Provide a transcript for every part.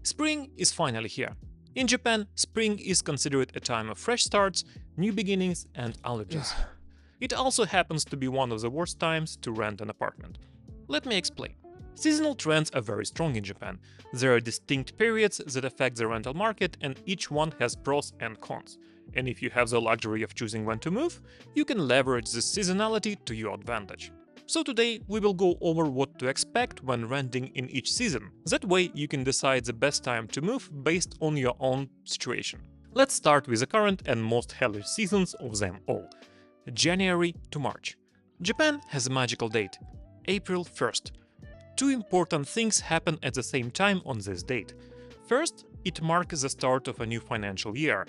Spring is finally here. In Japan, spring is considered a time of fresh starts, new beginnings, and allergies. It also happens to be one of the worst times to rent an apartment. Let me explain. Seasonal trends are very strong in Japan. There are distinct periods that affect the rental market, and each one has pros and cons. And if you have the luxury of choosing when to move, you can leverage this seasonality to your advantage. So today we will go over what to expect when renting in each season. That way you can decide the best time to move based on your own situation. Let's start with the current and most hellish seasons of them all. January to March. Japan has a magical date, April 1st. Two important things happen at the same time on this date. First, it marks the start of a new financial year.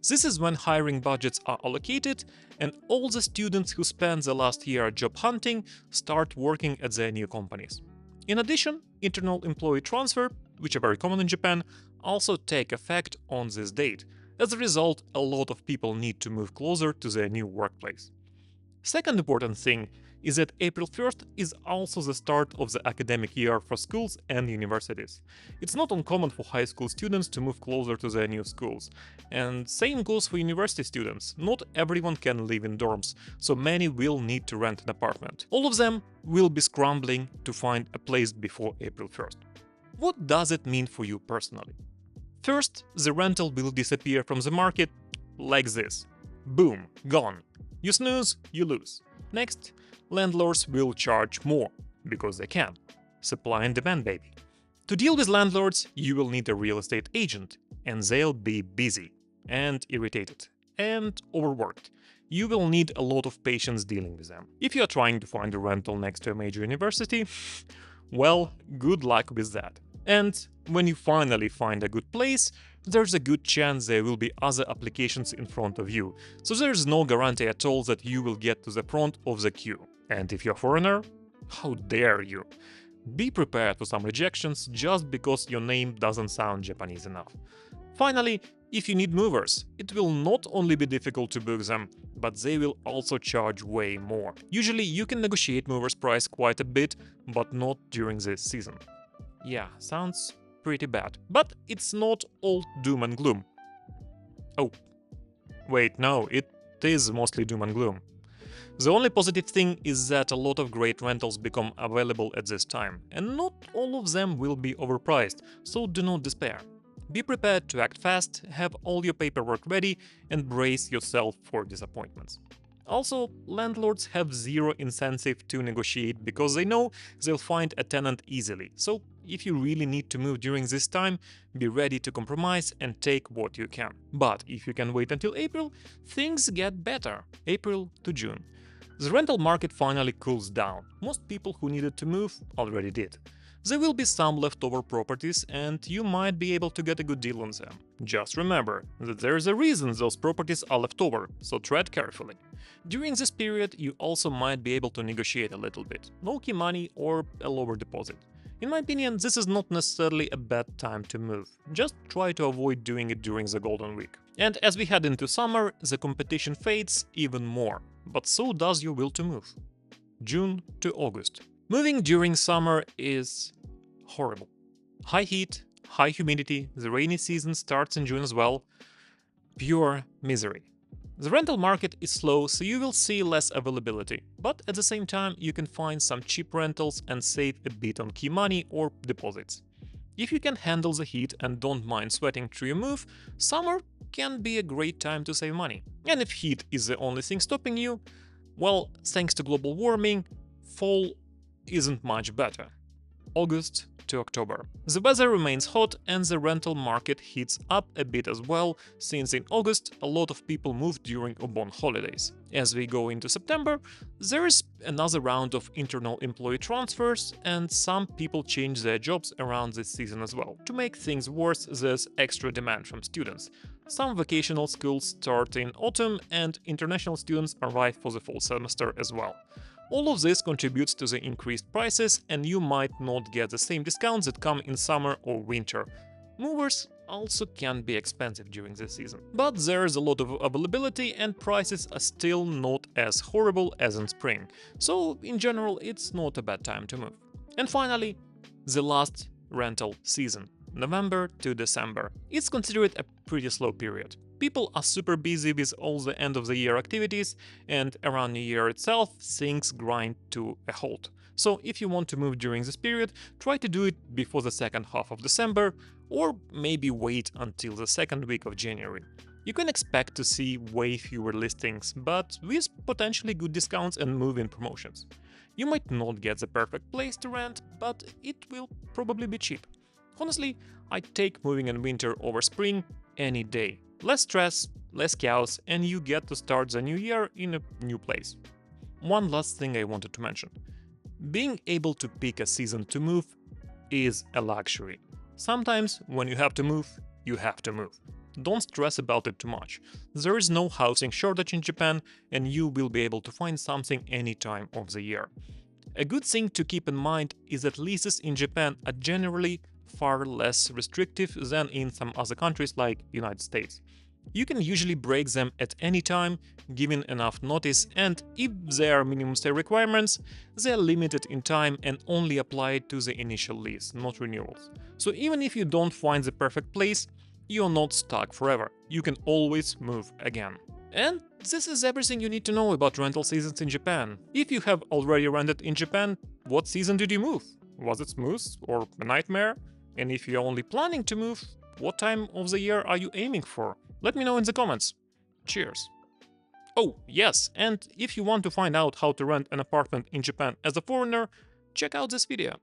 This is when hiring budgets are allocated and all the students who spent the last year job hunting start working at their new companies. In addition, internal employee transfer, which are very common in Japan, also take effect on this date. As a result, a lot of people need to move closer to their new workplace. Second important thing is that April 1st is also the start of the academic year for schools and universities. It's not uncommon for high school students to move closer to their new schools. And same goes for university students. Not everyone can live in dorms, so many will need to rent an apartment. All of them will be scrambling to find a place before April 1st. What does it mean for you personally? First, the rental will disappear from the market like this. Boom, gone. You snooze, you lose. Next, landlords will charge more, because they can. Supply and demand, baby. To deal with landlords, you will need a real estate agent, and they'll be busy, and irritated, and overworked. You will need a lot of patience dealing with them. If you're trying to find a rental next to a major university, well, good luck with that. And when you finally find a good place, there's a good chance there will be other applications in front of you, so there's no guarantee at all that you will get to the front of the queue. And if you're a foreigner, how dare you? Be prepared for some rejections just because your name doesn't sound Japanese enough. Finally, if you need movers, it will not only be difficult to book them, but they will also charge way more. Usually you can negotiate movers' price quite a bit, but not during this season. Yeah, sounds pretty bad. But it's not all doom and gloom. Oh, wait, no, it is mostly doom and gloom. The only positive thing is that a lot of great rentals become available at this time, and not all of them will be overpriced, so do not despair. Be prepared to act fast, have all your paperwork ready, and brace yourself for disappointments. Also, landlords have zero incentive to negotiate because they know they'll find a tenant easily, so if you really need to move during this time, be ready to compromise and take what you can. But if you can wait until April, things get better. April to June. The rental market finally cools down. Most people who needed to move already did. There will be some leftover properties and you might be able to get a good deal on them. Just remember that there is a reason those properties are left over, so tread carefully. During this period, you also might be able to negotiate a little bit, no key money or a lower deposit. In my opinion, this is not necessarily a bad time to move, just try to avoid doing it during the Golden Week. And as we head into summer, the competition fades even more, but so does your will to move. June to August. Moving during summer is horrible. High heat, high humidity, the rainy season starts in June as well. Pure misery. The rental market is slow, so you will see less availability, but at the same time you can find some cheap rentals and save a bit on key money or deposits. If you can handle the heat and don't mind sweating through your move, summer can be a great time to save money. And if heat is the only thing stopping you, well, thanks to global warming, fall isn't much better. August to October. The weather remains hot and the rental market heats up a bit as well, since in August a lot of people move during Obon holidays. As we go into September, there is another round of internal employee transfers and some people change their jobs around this season as well. To make things worse, there's extra demand from students. Some vocational schools start in autumn and international students arrive for the fall semester as well. All of this contributes to the increased prices, and you might not get the same discounts that come in summer or winter. Movers also can be expensive during this season. But there's a lot of availability and prices are still not as horrible as in spring, so in general it's not a bad time to move. And finally, the last rental season, November to December. It's considered a pretty slow period. People are super busy with all the end of the year activities, and around New Year itself, things grind to a halt. So if you want to move during this period, try to do it before the second half of December, or maybe wait until the second week of January. You can expect to see way fewer listings, but with potentially good discounts and move-in promotions. You might not get the perfect place to rent, but it will probably be cheap. Honestly, I'd take moving in winter over spring any day. Less stress, less chaos, and you get to start the new year in a new place. One last thing I wanted to mention. Being able to pick a season to move is a luxury. Sometimes, when you have to move, you have to move. Don't stress about it too much. There is no housing shortage in Japan, and you will be able to find something any time of the year. A good thing to keep in mind is that leases in Japan are generally far less restrictive than in some other countries like United States. You can usually break them at any time, given enough notice, and if there are minimum stay requirements, they are limited in time and only apply to the initial lease, not renewals. So even if you don't find the perfect place, you're not stuck forever. You can always move again. And this is everything you need to know about rental seasons in Japan. If you have already rented in Japan, what season did you move? Was it smooth or a nightmare? And if you're only planning to move, what time of the year are you aiming for? Let me know in the comments. Cheers! Oh, yes, and if you want to find out how to rent an apartment in Japan as a foreigner, check out this video.